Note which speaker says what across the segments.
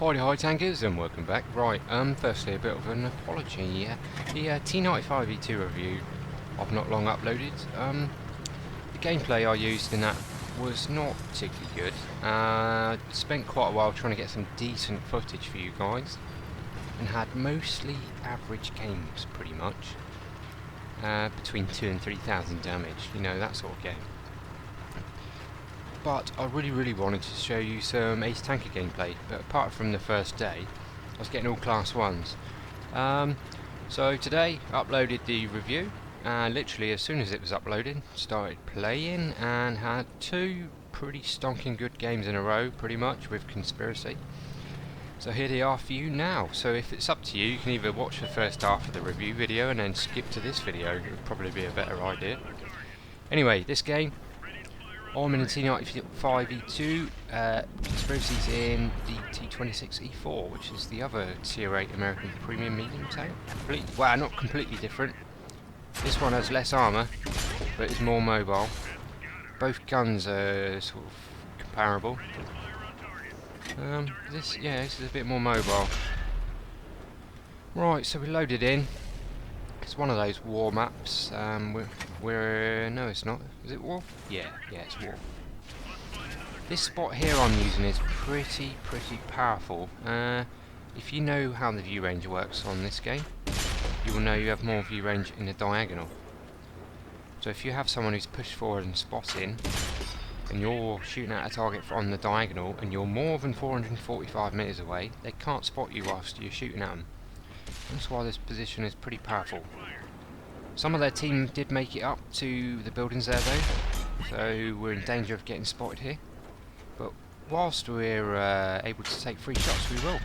Speaker 1: Hi tankers and welcome back. Right, firstly a bit of an apology. The T95E2 review I've not long uploaded. The gameplay I used in that was not particularly good. Spent quite a while trying to get some decent footage for you guys, and had mostly average games pretty much. Between 2 and 3,000 damage, you know, that sort of game. But I really wanted to show you some Ace Tanker gameplay, but apart from the first day, I was getting all class 1s. So today, uploaded the review, and literally as soon as it was uploaded, started playing, and had two pretty stonking good games in a row, pretty much, with Conspiracy. So here they are for you now. So if it's up to you, you can either watch the first half of the review video and then skip to this video. It would probably be a better idea. Anyway, this game, I'm in the T95E2, Conspiracy's in the T26E4, which is the other Tier 8 American Premium Medium tank. Well, not completely different. This one has less armour, but is more mobile. Both guns are sort of comparable. This is a bit more mobile. Right, so we loaded in. It's one of those war maps. No, it's not. Is it war? Yeah, it's war. This spot here I'm using is pretty powerful. If you know how the view range works on this game, you will know you have more view range in the diagonal. So if you have someone who's pushed forward and spotting, and you're shooting at a target on the diagonal, and you're more than 445 meters away, they can't spot you whilst you're shooting at them. That's why this position is pretty powerful. Some of their team did make it up to the buildings there though, so we're in danger of getting spotted here. But whilst we're able to take 3 shots, we will.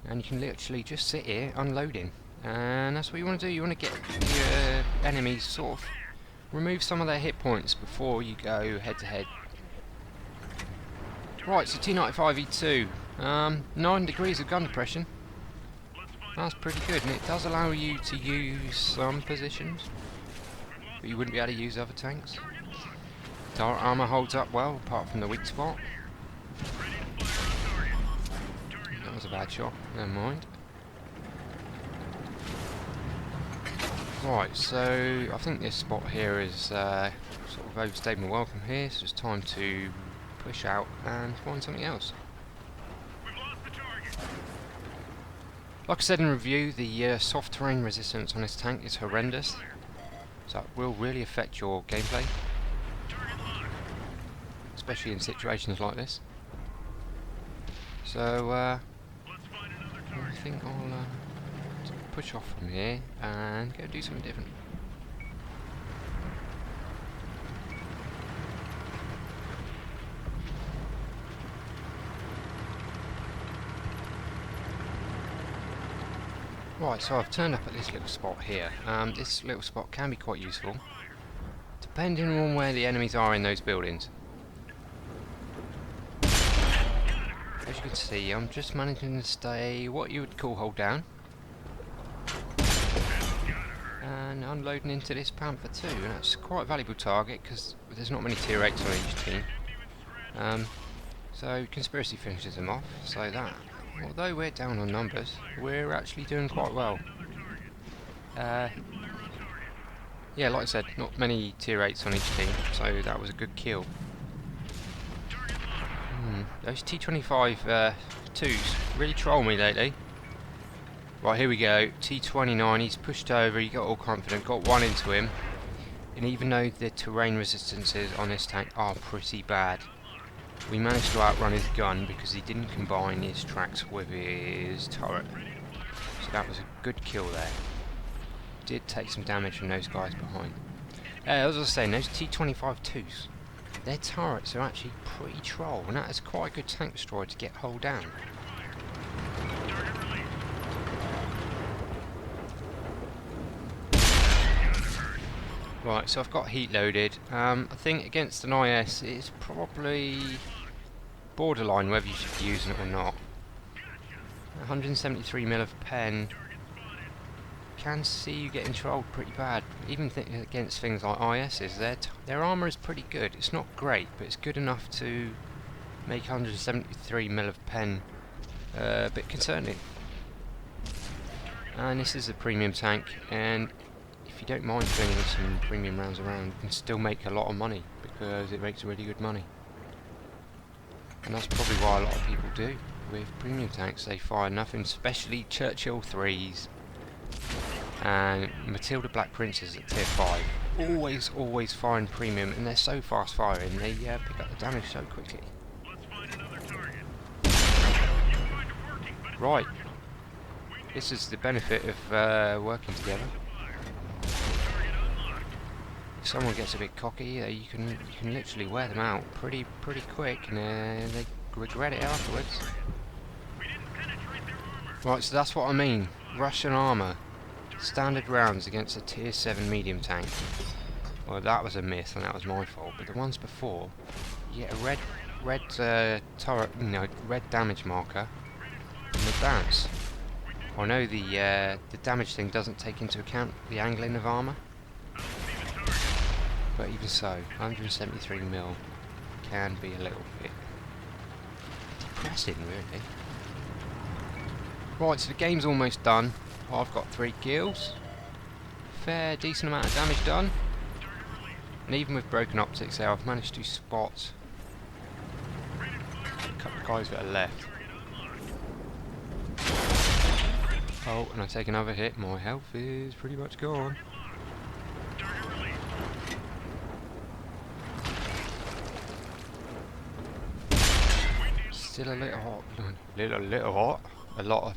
Speaker 1: And you can literally just sit here unloading. And that's what you want to do. You want to get your enemies sort of remove some of their hit points before you go head to head. Right, so T95E2, 9 degrees of gun depression. That's pretty good, and it does allow you to use some positions, but you wouldn't be able to use other tanks. Turret armour holds up well, apart from the weak spot. That was a bad shot, never mind. Right, so I think this spot here is sort of overstayed my welcome here, so it's time to push out and find something else. Like I said in review, the soft terrain resistance on this tank is horrendous, so it will really affect your gameplay, especially in situations like this. So I think I'll push off from here and go do something different. Right, so I've turned up at this little spot here. This little spot can be quite useful, depending on where the enemies are in those buildings. As you can see, I'm just managing to stay what you would call hold down, and unloading into this Panther 2, and that's quite a valuable target because there's not many tier 8s on each team. So Conspiracy finishes them off, so that, although we're down on numbers, we're actually doing quite well. Yeah, like I said, not many tier 8s on each team, so that was a good kill. Those T95E2s really troll me lately. Right, here we go. T29, he's pushed over, he got all confident, got one into him. And even though the terrain resistances on this tank are pretty bad, we managed to outrun his gun because he didn't combine his tracks with his turret. So that was a good kill there. Did take some damage from those guys behind. As I was saying, those T25E2s, their turrets are actually pretty troll, and that is quite a good tank destroyer to get hold down. Right, so I've got heat loaded. I think against an IS it's probably borderline whether you should be using it or not. 173mm of pen can see you getting trolled pretty bad, even against things like ISs. Their armour is pretty good. It's not great, but it's good enough to make 173mm of pen a bit concerning. And this is a premium tank, and if you don't mind flinging some premium rounds around, you can still make a lot of money, because it makes really good money. And that's probably why a lot of people do with premium tanks. They fire nothing, especially Churchill 3s and Matilda Black Princes at tier 5. Always firing premium, and they're so fast firing, they pick up the damage so quickly. Right, this is the benefit of working together. If someone gets a bit cocky, you can literally wear them out pretty quick, and they regret it afterwards. Right, so that's what I mean. Russian armour, standard rounds against a tier 7 medium tank. Well, that was a myth, and that was my fault. But the ones before, you get a red turret, red damage marker, and they bounce. I know the damage thing doesn't take into account the angling of armour, but even so, 173 mil can be a little bit depressing, really. Right, so the game's almost done. I've got 3 kills, fair decent amount of damage done, and even with broken optics there, I've managed to spot a couple of guys that are left. Oh, and I take another hit. My health is pretty much gone. Still a little hot. Little hot. A lot of...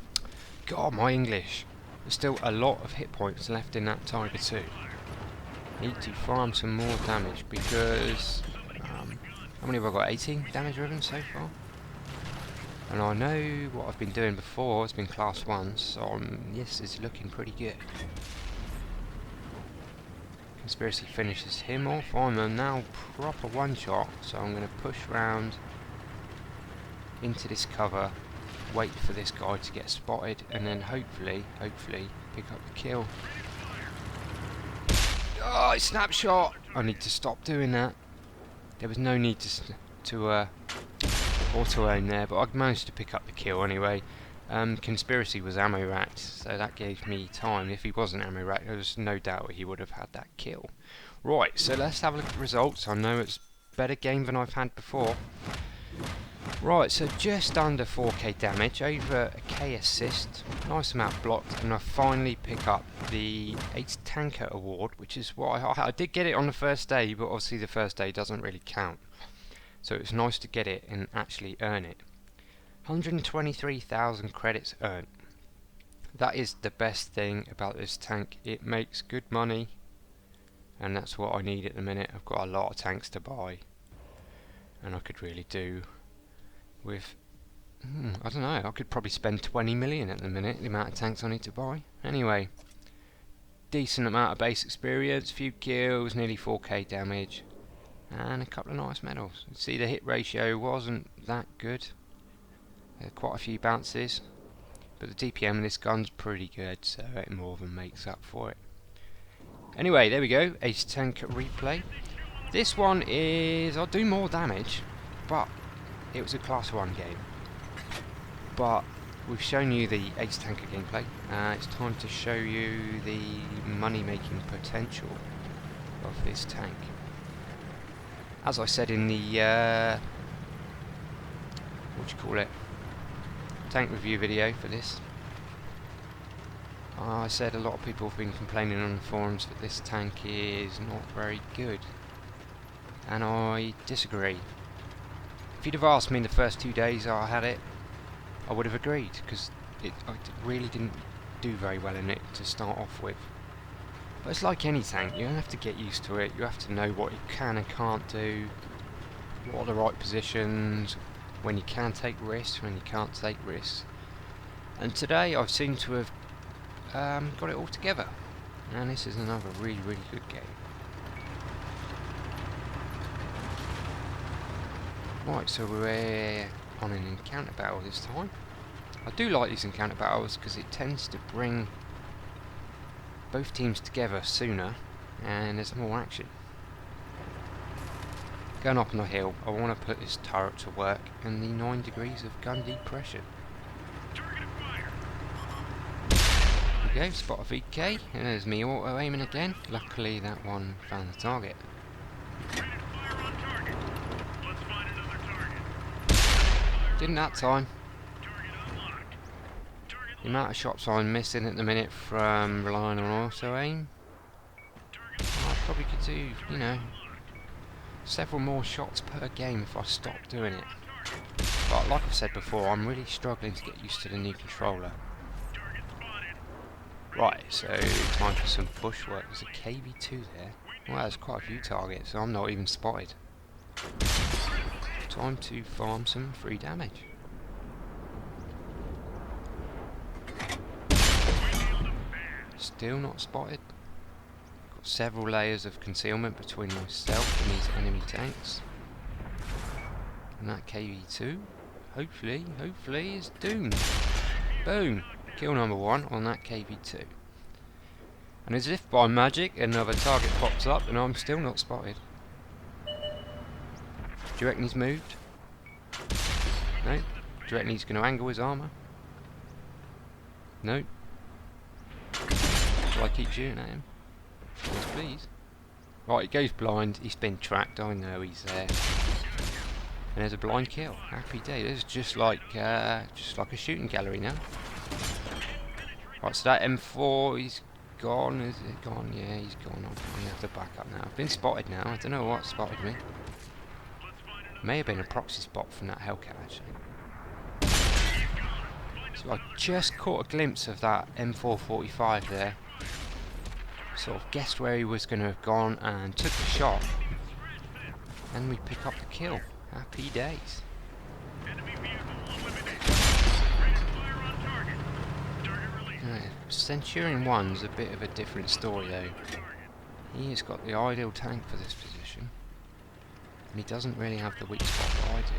Speaker 1: God, my English. There's still a lot of hit points left in that Tiger 2. Need to farm some more damage because... how many have I got? 18 damage ribbons so far? And I know what I've been doing before has been class 1, so yes, it's looking pretty good. Conspiracy finishes him off. I'm a now proper one-shot, so I'm going to push round into this cover, wait for this guy to get spotted, and then hopefully pick up the kill. Oh, snapshot! I need to stop doing that. There was no need to auto-aim there, but I managed to pick up the kill anyway. Conspiracy was ammo racked, so that gave me time. If he wasn't ammo racked, there was no doubt he would have had that kill. Right, so let's have a look at the results. I know it's a better game than I've had before. Right, so just under 4k damage, over a k assist, nice amount blocked, and I finally pick up the Ace Tanker award, which is what I did get it on the first day, but obviously the first day doesn't really count. So it's nice to get it and actually earn it. 123,000 credits earned. That is the best thing about this tank. It makes good money, and that's what I need at the minute. I've got a lot of tanks to buy, and I could really do with, I don't know, I could probably spend 20 million at the minute, the amount of tanks I need to buy. Anyway, decent amount of base experience, few kills, nearly 4k damage, and a couple of nice medals. See, the hit ratio wasn't that good. There quite a few bounces, but the DPM of this gun's pretty good, so it more than makes up for it. Anyway, there we go, Ace Tanker replay. This one is, I'll do more damage, but it was a class 1 game. But we've shown you the Ace Tanker gameplay. It's time to show you the money-making potential of this tank. As I said in the tank review video for this, I said a lot of people have been complaining on the forums that this tank is not very good, and I disagree. If you'd have asked me the first 2 days I had it, I would have agreed, because I really didn't do very well in it to start off with. But it's like any tank, you have to get used to it, you have to know what you can and can't do, what are the right positions, when you can take risks, when you can't take risks. And today I've seemed to have got it all together, and this is another really good game. Right, so we're on an encounter battle this time. I do like these encounter battles because it tends to bring both teams together sooner, and there's more action. Going up on the hill, I want to put this turret to work and the 9 degrees of gun depression. we go, spot a VK, and there's me auto aiming again. Luckily that one found the target. Didn't that time. The amount of shots I'm missing at the minute from relying on auto aim, I probably could do, you know, several more shots per game if I stopped doing it. But like I've said before, I'm really struggling to get used to the new controller. Right, so time for some bushwork. There's a KV2 there. Well, there's quite a few targets, so I'm not even spotted. Time to farm some free damage. Still not spotted. Got several layers of concealment between myself and these enemy tanks. And that KV2, hopefully is doomed. Boom! Kill number 1 on that KV2. And as if by magic, another target pops up and I'm still not spotted. Do you reckon he's moved? No? Do you reckon he's going to angle his armour? No? Shall I keep shooting at him? Yes, please. Right, he goes blind. He's been tracked. I know he's there. And there's a blind kill. Happy day. This is just like a shooting gallery now. Right, so that M4, he's gone. Is it gone? Yeah, he's gone. I'm going to have to back up now. I've been spotted now. I don't know what spotted me. May have been a proxy spot from that Hellcat, actually. So I just caught a glimpse of that M445 there. Sort of guessed where he was going to have gone and took the shot. And we pick up the kill. Happy days. Centurion 1's a bit of a different story though. He has got the ideal tank for this position. And he doesn't really have the weak spot that I do.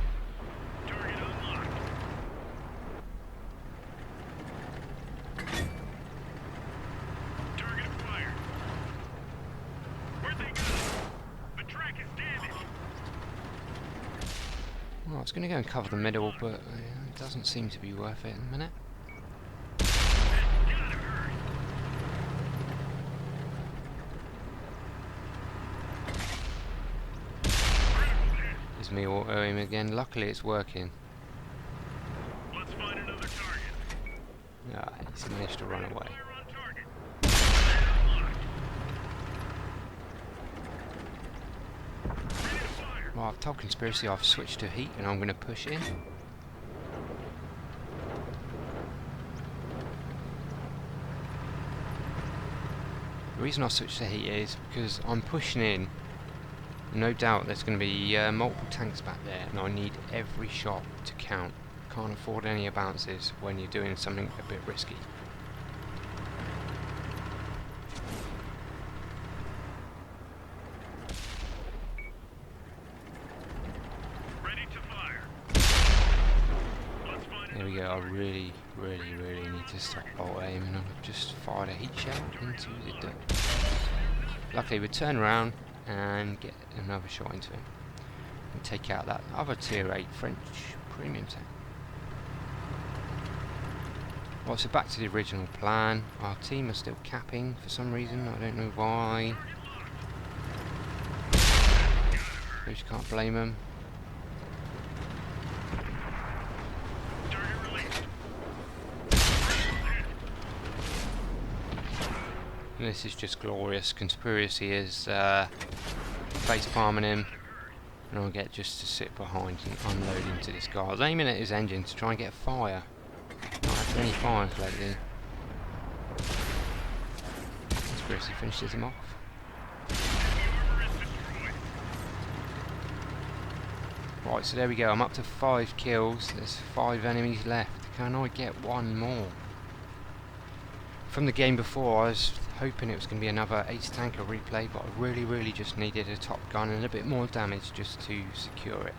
Speaker 1: Well, I was going to go and cover the middle, but it doesn't seem to be worth it in a minute. There's me auto aim again. Luckily it's working. Let's find another target. Ah, he's managed to run away. Well, I've told Conspiracy I've switched to heat and I'm going to push in. The reason I switched to heat is because I'm pushing in. No doubt there's going to be multiple tanks back there and I need every shot to count. Can't afford any bounces when you're doing something a bit risky. There we go, I really need to stop auto aiming. I've just fired a heat shell into the dirt. Luckily we turn around and get another shot into him and take out that other tier 8 French premium tank. Well, so back to the original plan. Our team are still capping for some reason, I don't know why. I just can't blame them. And this is just glorious. Conspiracy is face palming him, and I'll get just to sit behind and unload into this guy. I was aiming at his engine to try and get a fire. Not had any fires lately. Conspiracy finishes him off. Right, so there we go. I'm up to 5 kills. There's 5 enemies left. Can I get one more? From the game before, I was hoping it was going to be another ace tanker replay, but I really just needed a top gun and a bit more damage just to secure it.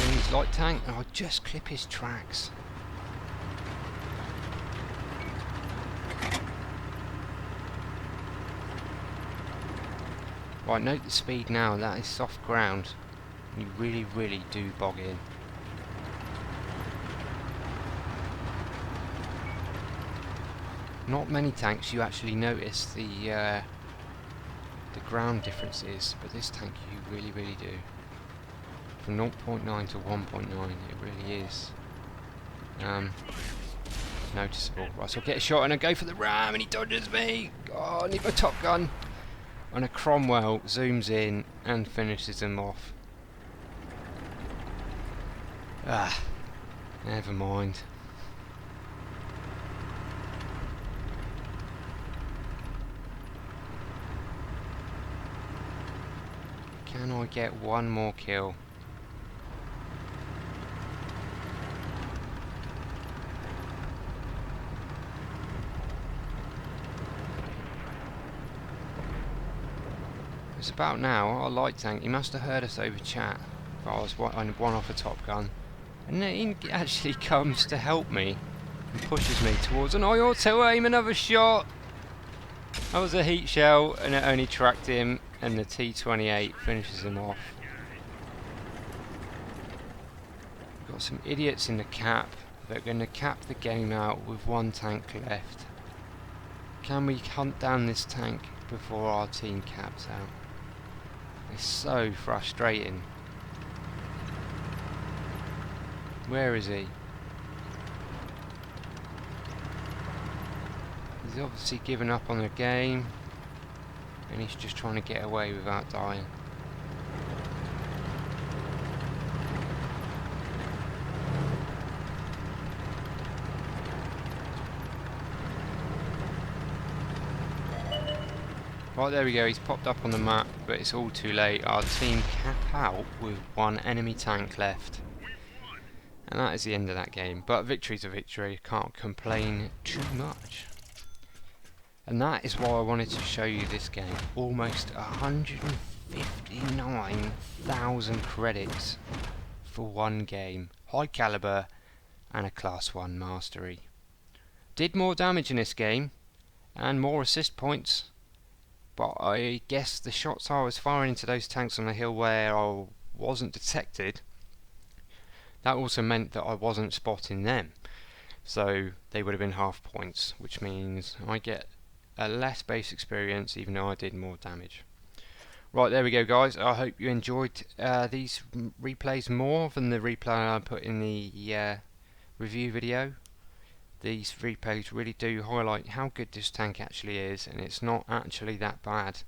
Speaker 1: Enemy's light tank, and I'll just clip his tracks. Right, note the speed now. That is soft ground. You really do bog in. Not many tanks you actually notice the ground differences, but this tank you really do. From 0.9 to 1.9, it really is noticeable. Right, so I'll get a shot and I go for the ram and he dodges me. Oh, I need my Top Gun. And a Cromwell zooms in and finishes him off. Ah, never mind. Can I get one more kill? It's about now. Our light tank, he must have heard us over chat. But I was one off a Top Gun. And then he actually comes to help me and pushes me towards, and I auto aim another shot. That was a heat shell and it only tracked him, and the T98 finishes him off. We've got some idiots in the cap that are going to cap the game out with one tank left. Can we hunt down this tank before our team caps out? It's so frustrating. Where is he? He's obviously given up on the game, and he's just trying to get away without dying. Right, there we go, he's popped up on the map, but it's all too late. Our team cap out with one enemy tank left. And that is the end of that game. But victory's a victory, can't complain too much. And that is why I wanted to show you this game. Almost 159,000 credits for one game. High caliber and a class 1 mastery. Did more damage in this game and more assist points. But I guess the shots I was firing into those tanks on the hill where I wasn't detected, that also meant that I wasn't spotting them. So they would have been half points, which means I get a less base experience even though I did more damage. Right, there we go guys. I hope you enjoyed these replays more than the replay I put in the review video. These replays really do highlight how good this tank actually is, and it's not actually that bad.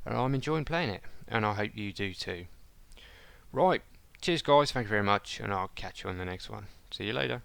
Speaker 1: And I'm enjoying playing it, and I hope you do too. Right, cheers guys, thank you very much, and I'll catch you on the next one. See you later.